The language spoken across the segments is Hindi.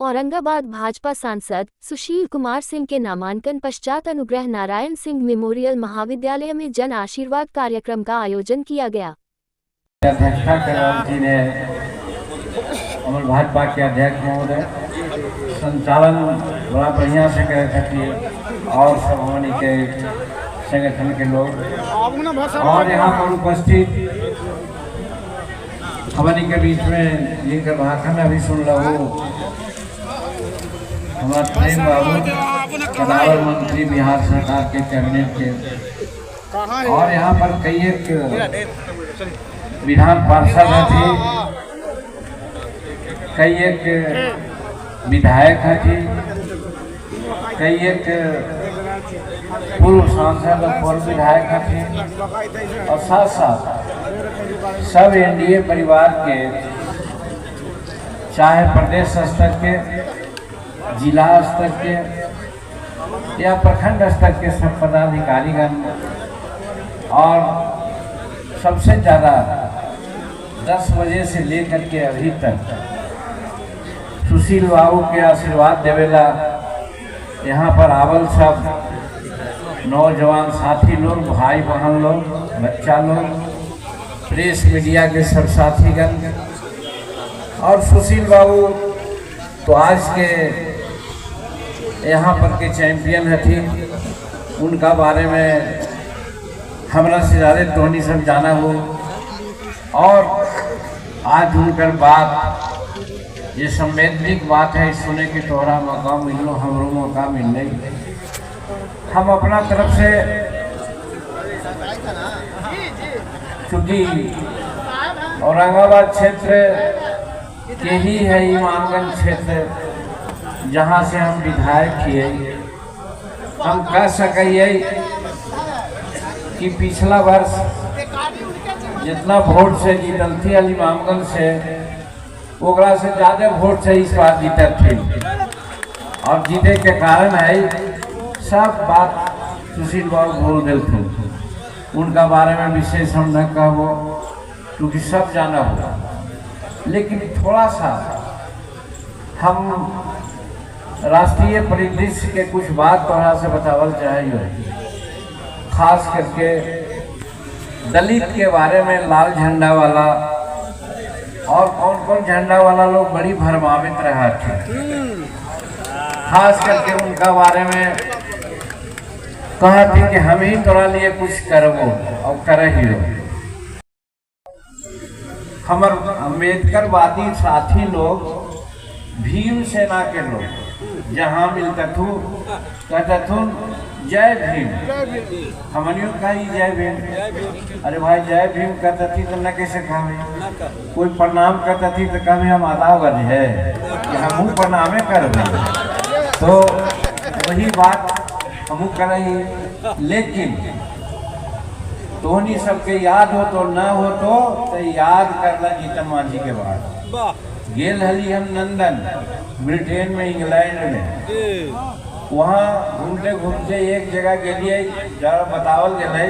औरंगाबाद भाजपा सांसद सुशील कुमार सिंह के नामांकन पश्चात अनुग्रह नारायण सिंह मेमोरियल महाविद्यालय में जन आशीर्वाद कार्यक्रम का आयोजन किया गया। अध्यक्षता ने हमारे भाजपा के अध्यक्ष महोदय संचालन बड़ा बढ़िया से करे थे और सब हमारे के संगठन के लोग और यहाँ पर उपस्थित हमारे के बीच में जिनका भाषण अभी सुन रहा हूँ हमारा प्रेम बाबू कदावर मंत्री बिहार सरकार के कैबिनेट के और यहाँ पर कई एक विधान पार्षद थे, कई एक विधायक थे, कई एक पूर्व सांसद और पूर्व विधायक थे और साथ साथ सब एनडीए परिवार के चाहे प्रदेश स्तर के, जिला स्तर के या प्रखंड स्तर के सब पदाधिकारीगण और सबसे ज़्यादा 10 बजे से लेकर के अभी तक सुशील बाबू के आशीर्वाद देवेला यहाँ पर आवल सब नौजवान साथी लोग, भाई बहन लोग, बच्चा लोग, प्रेस मीडिया के सब साथीगण और सुशील बाबू तो आज के यहाँ पर के चैंपियन थी, उनका बारे में हमरा से ज़्यादा टोनी सब जाना हो और आज उनकर बात ये संवैधानिक बात है, सुने के तोहरा मौका मिल लो, हमरो मौका मिल रही। हम अपना तरफ से चूँकि औरंगाबाद क्षेत्र के ही है इमामगंज क्षेत्र जहाँ से हम विधायक किए, हम कह सकिए कि पिछला वर्ष जितना वोट से जीतल थी इमामगंज से ओकरा से ज़्यादा वोट से इस बार जीतल थी और जीते के कारण है सब बात सुशील बाबू बोल गए थे। उनका बारे में विशेष हम न कहो क्योंकि सब जाना होगा, लेकिन थोड़ा सा हम राष्ट्रीय परिदृश्य के कुछ बात थोड़ा से बतावल चाहिए, खास करके दलित के बारे में। लाल झंडा वाला और कौन कौन झंडा वाला लोग बड़ी भरमावित रहा थे, खास करके उनका बारे में कहा थी कि हम ही तोरा लिए कुछ करबो और कर ही हो। हमार अम्बेडकरवादी साथी लोग, भीम सेना के लोग जहाँ मिलता थू कहता थू जय भीम, हमनियों कही जय भीम। अरे भाई जय भीम कहता थी तो न कैसे कहे, कोई प्रणाम करता थी तो कभी हम आदावत है कि हम प्रणामे कर तो वही बात हम कर रही। लेकिन तोहनी सबके याद हो तो न हो तो याद करना जीतन मांझी के बाद गेल हली हम लंदन, ब्रिटेन में, इंग्लैंड में, वहाँ घूमते घूमते एक जगह गलिए जरा बतावल गए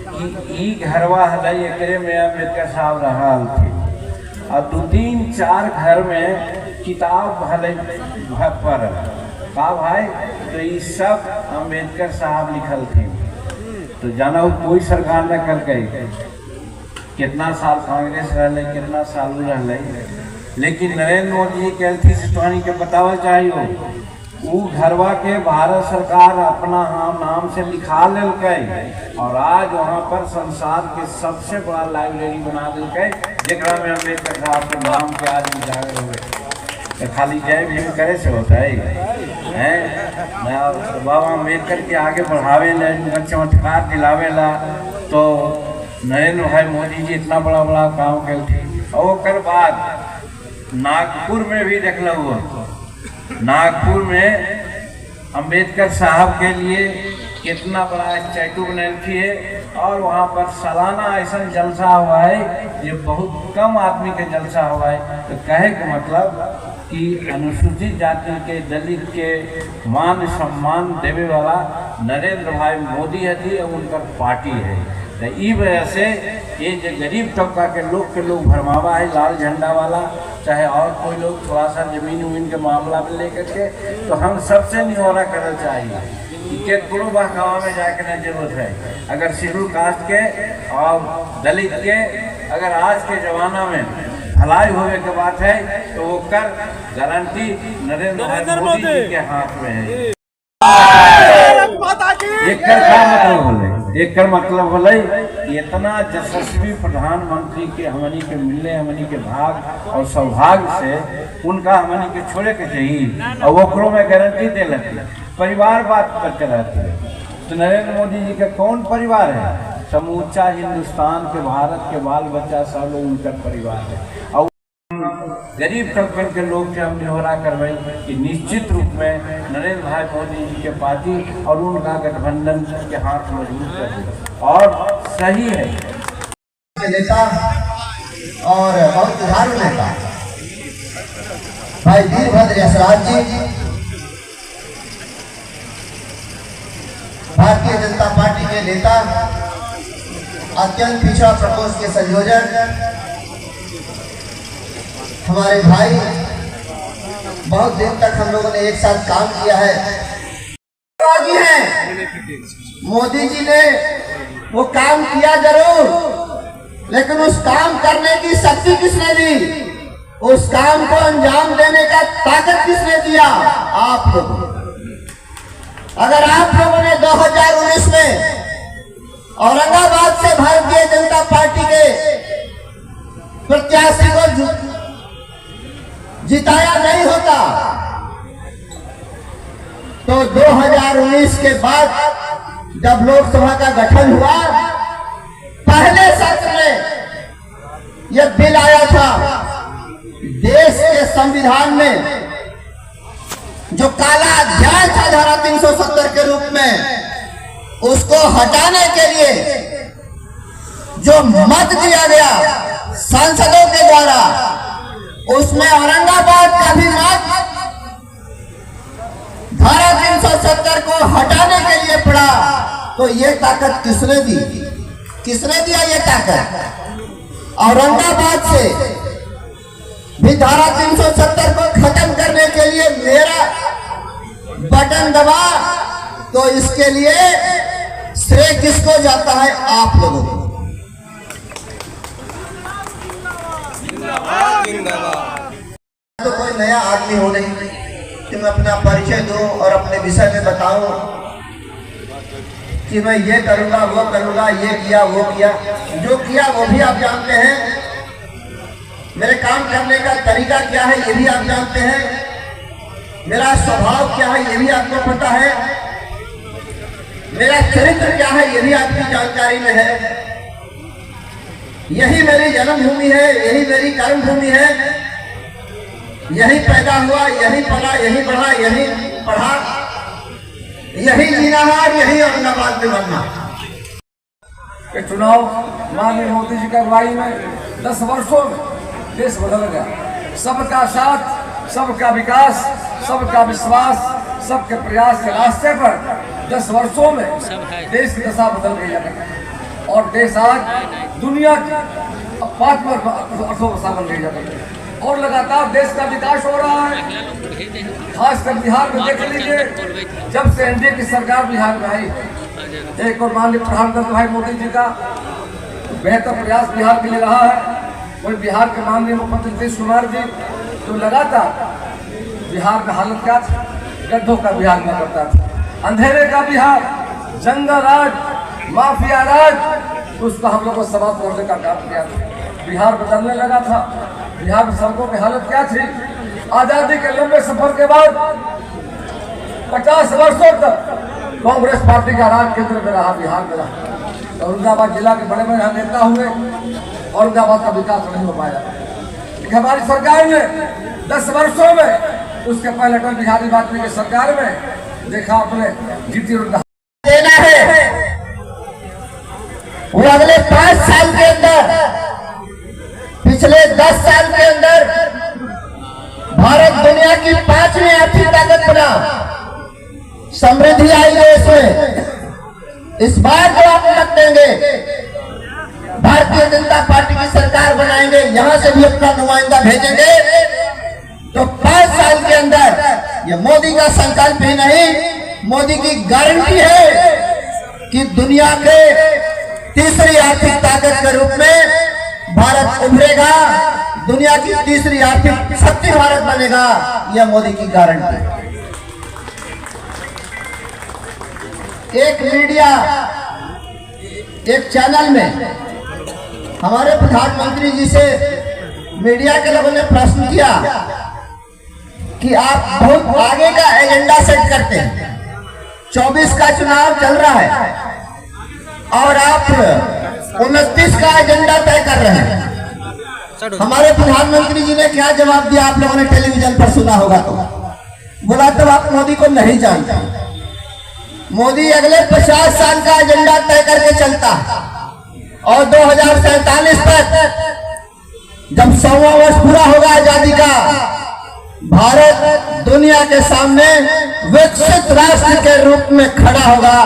कि ई घरवा हल एकरे में अम्बेडकर साहब रहा थे और 2-3-4 घर में किताब हल पर का भाई तो ये सब अम्बेडकर साहब लिखल थे। तो जाना हो कोई सरकार न कर गई, कितना साल कांग्रेस रह, कितना साल रह, लेकिन नरेंद्र मोदी जी कहती के बतावा चाहिए वो घरवा के भारत सरकार अपना नाम से लिखा लेके और आज वहाँ पर संसार के सबसे बड़ा लाइब्रेरी बना लेके जरा में अम्बेडकर साहब के नाम के आज उजागर हुए। तो खाली जय भीम करे से होता है बाबा अम्बेडकर के आगे बढ़ावे ला, चमत्कार दिलावे ला। तो नरेंद्र भाई मोदी जी इतना बड़ा बड़ा काम करती और बाद नागपुर में भी देख लो, नागपुर में अम्बेडकर साहब के लिए कितना बड़ा स्टैचू बनती है और वहाँ पर सालाना ऐसा जलसा हुआ है, ये बहुत कम आदमी के जलसा हुआ है। तो कहे का मतलब कि अनुसूचित जाति के, दलित के मान सम्मान देवे वाला नरेंद्र भाई मोदी है और उनका पार्टी है। तो ई वजह से ये जो गरीब तबका के लोग भरमावा है लाल झंडा वाला, चाहे और कोई लोग थोड़ा सा जमीन उमीन के मामला में लेकर के, तो हम सबसे निहोरा करना चाहिए कि कोनो बहकावा में जाके न जरूरत है। अगर शेड्यूल कास्ट के और दलित के अगर आज के जमाना में भलाई होने की बात है तो वो कर गारंटी नरेंद्र मोदी जी के हाथ में है। एक मतलब बोले इतना यशस्वी प्रधानमंत्री के हमनी के मिलने, हमनी के भाग और सौभाग्य से उनका हमनी के छोड़े के चाहिए और वो में गारंटी दे लेती है। परिवार बात करते रहते हैं तो नरेंद्र मोदी जी का कौन परिवार है? समूचा हिंदुस्तान के, भारत के बाल बच्चा सब लोग उनका परिवार है। और गरीब तबके के लोग के हम निहोरा करवाई कि निश्चित रूप में नरेंद्र भाई मोदी जी के पार्टी और उनका गठबंधन के हाथ मजबूत कर और सही है। नेता और बहुत उदाहरण नेता भाई वीरभद्र यशराज जी, भारतीय जनता पार्टी के नेता, अत्यंत पिछड़ा प्रकोष्ठ के संयोजक, हमारे भाई, बहुत दिन तक हम लोगों ने एक साथ काम किया है। मोदी जी ने वो काम किया जरूर, लेकिन उस काम करने की शक्ति किसने दी? उस काम को अंजाम देने का ताकत किसने दिया? आप लोग। अगर आप लोगों ने 2019 में औरंगाबाद से भारतीय जनता पार्टी के प्रत्याशी को जिताया नहीं होता तो 2019 के बाद जब लोकसभा का गठन हुआ, पहले सत्र में यह बिल आया था, देश के संविधान में जो काला अध्याय था धारा 370 के रूप में, उसको हटाने के लिए जो मत दिया गया सांसदों के द्वारा, उसमें औरंगाबाद का भी मत धारा 370 को हटाने के लिए पड़ा। तो ये ताकत किसने दी? किसने दिया ये ताकत? औरंगाबाद से भी धारा 370 को खत्म करने के लिए मेरा बटन दबा, तो इसके लिए श्रेय किसको जाता है? आप लोगों को। तो कोई नया आदमी हो नहीं कि मैं अपना परिचय दूं और अपने विषय में बताऊं कि मैं ये करूंगा, वो करूंगा, ये किया, वो किया। जो किया वो भी आप जानते हैं, मेरे काम करने का तरीका क्या है ये भी आप जानते हैं, मेरा स्वभाव क्या है ये भी आपको पता है, मेरा चरित्र क्या है ये भी आपकी जानकारी में है। यही मेरी जन्मभूमि है, यही मेरी कर्म भूमि है, यही पैदा हुआ, यही पला, यही बढ़ा, यही पढ़ा, यही जीना है और यही औरंगाबाद में बनना। चुनाव माननीय मोदी जी की अगुवाई में 10 वर्षों में देश बदल गया। सबका साथ, सबका विकास, सबका विश्वास, सबके प्रयास के रास्ते पर 10 वर्षों में देश की दशा बदल गई है और देश आज दुनिया की 5वां अर्थव्यवस्था बन गई है और लगातार देश का विकास हो रहा है। खासकर बिहार में देख लीजिए, जब से एनडीए की सरकार बिहार में आई, एक और माननीय प्रधानमंत्री भाई मोदी जी का बेहतर प्रयास बिहार के लिए रहा है। वही बिहार के माननीय मुख्यमंत्री नीतीश कुमार जी जो लगातार बिहार में हालत क्या था, गड्ढों का बिहार में करता था, अंधेरे का बिहार, जंगल राज, माफिया राज, उसको हम लोग को समाप्त करने का काम किया था। बिहार बदलने लगा था। बिहार में सड़कों की हालत क्या थी? आजादी के लंबे सफर के बाद 50 वर्षों तक कांग्रेस पार्टी का राज केंद्र में रहा, बिहार में रहा। औरंगाबाद जिला के बड़े बड़े नेता हुए, औरंगाबाद का विकास नहीं हो पाया। लेकिन हमारी सरकार ने 10 वर्षों में, उसके पहले अटल बिहारी वाजपेयी की सरकार में देखा आपने गिरती देना है। वो अगले 5 साल के अंदर, पिछले 10 साल के अंदर भारत दुनिया की 5वीं आर्थिक ताकत बना, समृद्धि आई देश में। इस बार जो आप मत देंगे, भारतीय जनता पार्टी की सरकार बनाएंगे, यहां से भी अपना नुमाइंदा भेजेंगे, तो 5 साल के अंदर ये मोदी का संकल्प ही नहीं, मोदी की गारंटी है कि दुनिया के तीसरी आर्थिक ताकत के रूप में भारत उभरेगा, दुनिया की तीसरी आर्थिक शक्ति भारत बनेगा। यह मोदी की गारंटी। एक मीडिया, एक चैनल में हमारे प्रधानमंत्री जी से मीडिया के लोगों ने प्रश्न किया कि आप बहुत आगे का एजेंडा सेट करते हैं, 24 का चुनाव चल रहा है और आप 29 का एजेंडा तय कर रहे हैं। हमारे प्रधानमंत्री जी ने क्या जवाब दिया, आप लोगों ने टेलीविजन पर सुना होगा, तो बोला तब आप मोदी को नहीं जानते। मोदी अगले 50 साल का एजेंडा तय करके चलता है और 2047 तक जब 100वां वर्ष पूरा होगा आजादी का, भारत दुनिया के सामने विकसित राष्ट्र के रूप में खड़ा होगा,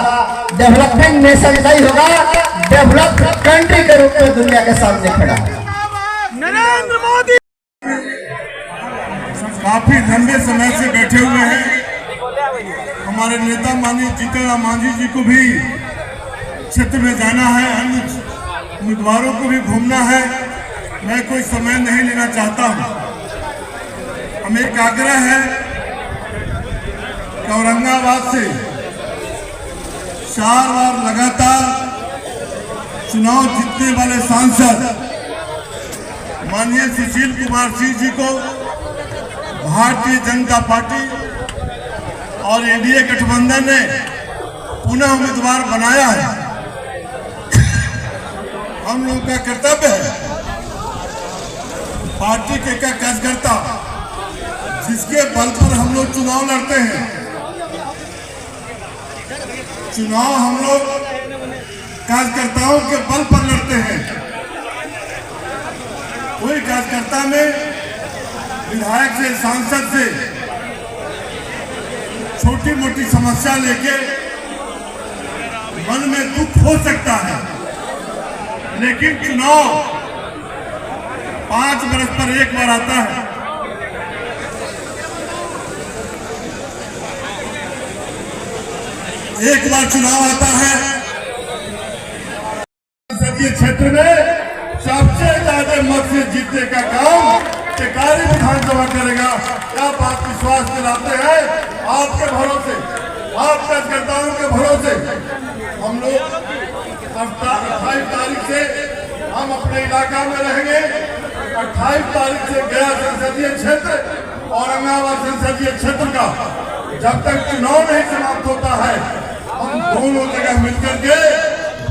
डेवलपिंग नेशन नहीं होगा, डेवलप्ड कंट्री के रूप में दुनिया के सामने खड़ा होगा। नरेंद्र मोदी काफी लंबे समय से बैठे हुए हैं। हमारे नेता माननीय जीतन राम मांझी जी को भी क्षेत्र में जाना है, अन्य उम्मीदवारों को भी घूमना है। मैं कोई समय नहीं लेना चाहता हूं। हमें एक आग्रह है कि औरंगाबाद से 4 बार लगातार चुनाव जीतने वाले सांसद माननीय सुशील कुमार सिंह जी को भारतीय जनता पार्टी और एनडीए गठबंधन ने पुनः उम्मीदवार बनाया है। हम लोगों का कर्तव्य है, पार्टी के क्या कार्यकर्ता जिसके बल पर हम लोग चुनाव लड़ते हैं, चुनाव हम लोग कार्यकर्ताओं के बल पर लड़ते हैं। कोई कार्यकर्ता में विधायक से, सांसद से छोटी मोटी समस्या लेके मन में दुख हो सकता है, लेकिन चुनाव 5 वर्ष पर एक बार आता है। एक बार चुनाव आता है। संसदीय क्षेत्र में सबसे ज्यादा मत से जीतने का काम टिकारी विधानसभा करेगा। क्या बात विश्वास दिलाते हैं? आपके भरोसे, आप कार्यकर्ताओं के भरोसे हम लोग 28 तारीख से हम अपने इलाका में रहेंगे। 28 तारीख से गया संसदीय क्षेत्र, औरंगाबाद संसदीय क्षेत्र का जब तक चुनाव नहीं समाप्त होता है, हम दोनों जगह मिलकर के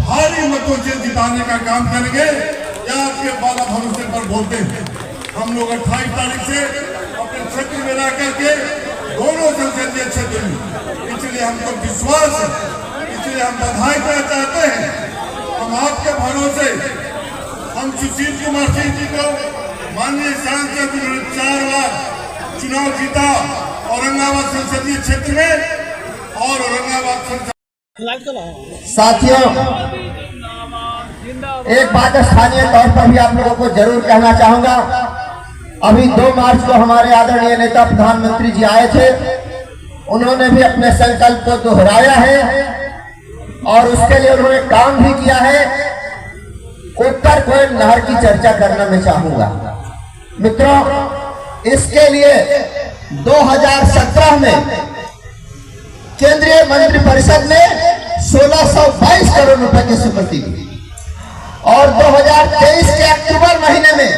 भारी मतों से जिताने का काम करेंगे। या आपके बाला भरोसे पर बोलते हैं। हम लोग 28 तारीख से अपने क्षेत्र में रह करके दोनों संसदीय क्षेत्र में, इसलिए हमको विश्वास है, इसलिए हम बधाई देना चाहते हैं। हम आपके भरोसे, हम सुशील कुमार सिंह जी को माननीय सांसद 4 बार चुनाव जीता औरंगाबाद संसदीय क्षेत्र में और औरंगाबाद साथियों, एक बात स्थानीय तौर पर भी आप लोगों को जरूर कहना चाहूंगा। अभी 2 मार्च को हमारे आदरणीय नेता प्रधानमंत्री जी आए थे, उन्होंने भी अपने संकल्प को दोहराया है और उसके लिए उन्होंने काम भी किया है। उत्तर कोयल नहर की चर्चा करना मैं चाहूंगा। मित्रों, इसके लिए 2017 में केंद्रीय मंत्रिपरिषद ने 1622 करोड़ रुपए की स्वीकृति दी और 2023 के अक्टूबर महीने में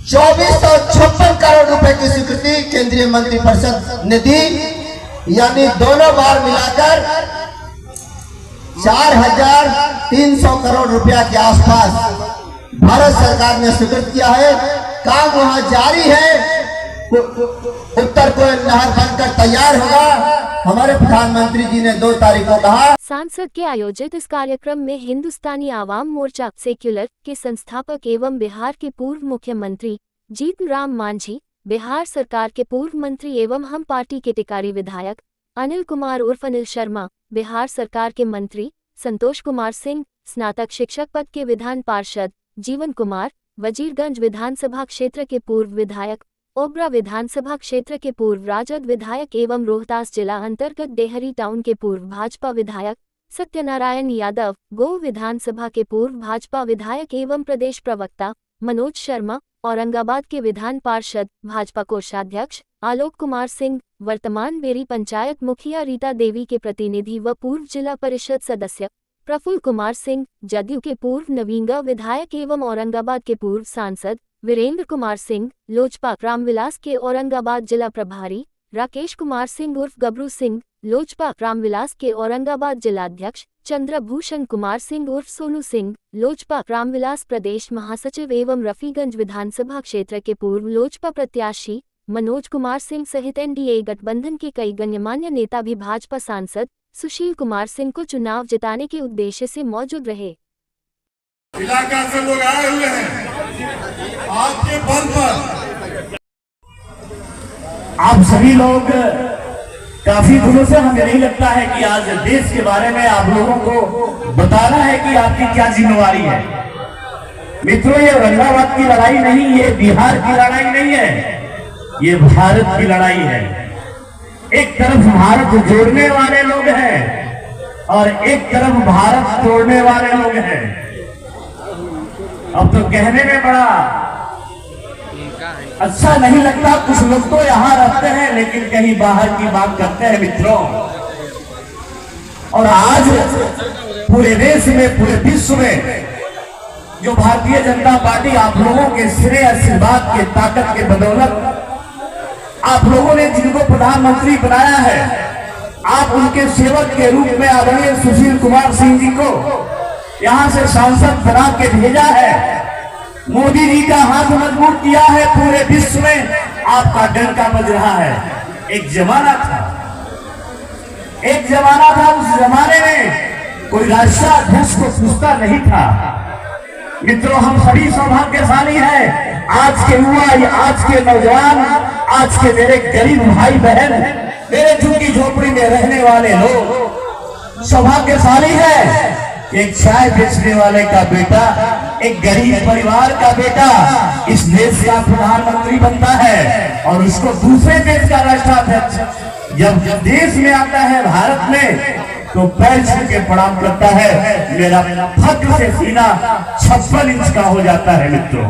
2456 करोड़ रुपए की स्वीकृति केंद्रीय मंत्रिपरिषद ने दी। यानी दोनों बार मिलाकर 4300 करोड़ रुपया के आसपास भारत सरकार ने स्वीकृत किया है। काम वहां जारी है, उत्तर कोयल नहर बनकर तैयार होगा। हमारे प्रधानमंत्री जी ने 2 तारीख को कहा। सांसद के आयोजित इस कार्यक्रम में हिंदुस्तानी आवाम मोर्चा सेक्युलर के संस्थापक एवं बिहार के पूर्व मुख्यमंत्री जीतन राम मांझी, बिहार सरकार के पूर्व मंत्री एवं हम पार्टी के टिकारी विधायक अनिल कुमार उर्फ अनिल शर्मा, बिहार सरकार के मंत्री संतोष कुमार सिंह, स्नातक शिक्षक पद के विधान पार्षद जीवन कुमार, वजीरगंज विधानसभा क्षेत्र के पूर्व विधायक, ओबरा विधानसभा क्षेत्र के पूर्व राजद विधायक एवं रोहतास जिला अंतर्गत डेहरी टाउन के पूर्व भाजपा विधायक सत्यनारायण यादव, गो विधानसभा के पूर्व भाजपा विधायक एवं प्रदेश प्रवक्ता मनोज शर्मा, औरंगाबाद के विधान पार्षद भाजपा कोषाध्यक्ष आलोक कुमार सिंह, वर्तमान बेरी पंचायत मुखिया रीता देवी के प्रतिनिधि व पूर्व जिला परिषद सदस्य प्रफुल्ल कुमार सिंह, जदयू के पूर्व नवीनगांव विधायक एवं औरंगाबाद के पूर्व सांसद वीरेंद्र कुमार सिंह, लोजपा रामविलास के औरंगाबाद जिला प्रभारी राकेश कुमार सिंह उर्फ गबरू सिंह, लोजपा रामविलास के औरंगाबाद जिलाध्यक्ष चंद्रभूषण कुमार सिंह उर्फ सोनू सिंह, लोजपा रामविलास प्रदेश महासचिव एवं रफीगंज विधानसभा क्षेत्र के पूर्व लोजपा प्रत्याशी मनोज कुमार सिंह सहित एनडीए गठबंधन के कई गण्यमान्य नेता भी भाजपा सांसद सुशील कुमार सिंह को चुनाव जिताने के उद्देश्य से मौजूद रहे। इलाका से लोग आए हुए हैं आपके बल पर। आप सभी लोग काफी दिनों से हमें नहीं लगता है कि आज देश के बारे में आप लोगों को बताना है कि आपकी क्या जिम्मेवारी है। मित्रों, ये औरंगाबाद की लड़ाई नहीं, ये बिहार की लड़ाई नहीं है, ये भारत की लड़ाई है। एक तरफ भारत जोड़ने वाले लोग हैं और एक तरफ भारत तोड़ने वाले लोग हैं। अब तो कहने में बड़ा अच्छा नहीं लगता, कुछ लोग तो यहाँ रहते हैं लेकिन कहीं बाहर की बात करते हैं मित्रों। और आज पूरे देश में, पूरे विश्व में जो भारतीय जनता पार्टी आप लोगों के स्नेह आशीर्वाद के ताकत के बदौलत आप लोगों ने जिनको प्रधानमंत्री बनाया है, आप उनके सेवक के रूप में आदरणीय सुशील कुमार सिंह जी को यहाँ से सांसद बना के भेजा है। मोदी जी का हाथ मजबूत किया है, पूरे विश्व में आपका डंका बज रहा है। एक जमाना था, उस जमाने में कोई राष्ट्रीय अध्यक्ष को पूछता नहीं था। मित्रों, हम सभी सौभाग्यशाली हैं। आज के युवा, आज के नौजवान, आज के मेरे गरीब भाई बहन, मेरे झुग्गी झोपड़ी में रहने वाले लोग सौभाग्यशाली है। एक चाय बेचने वाले का बेटा, एक गरीब परिवार का बेटा इस देश का प्रधानमंत्री बनता है और उसको दूसरे देश का राष्ट्राध्यक्ष जब देश में आता है, भारत में, तो पैर छू के प्रणाम करता है। मेरा फक्र से सीना 56 इंच का हो जाता है मित्रों।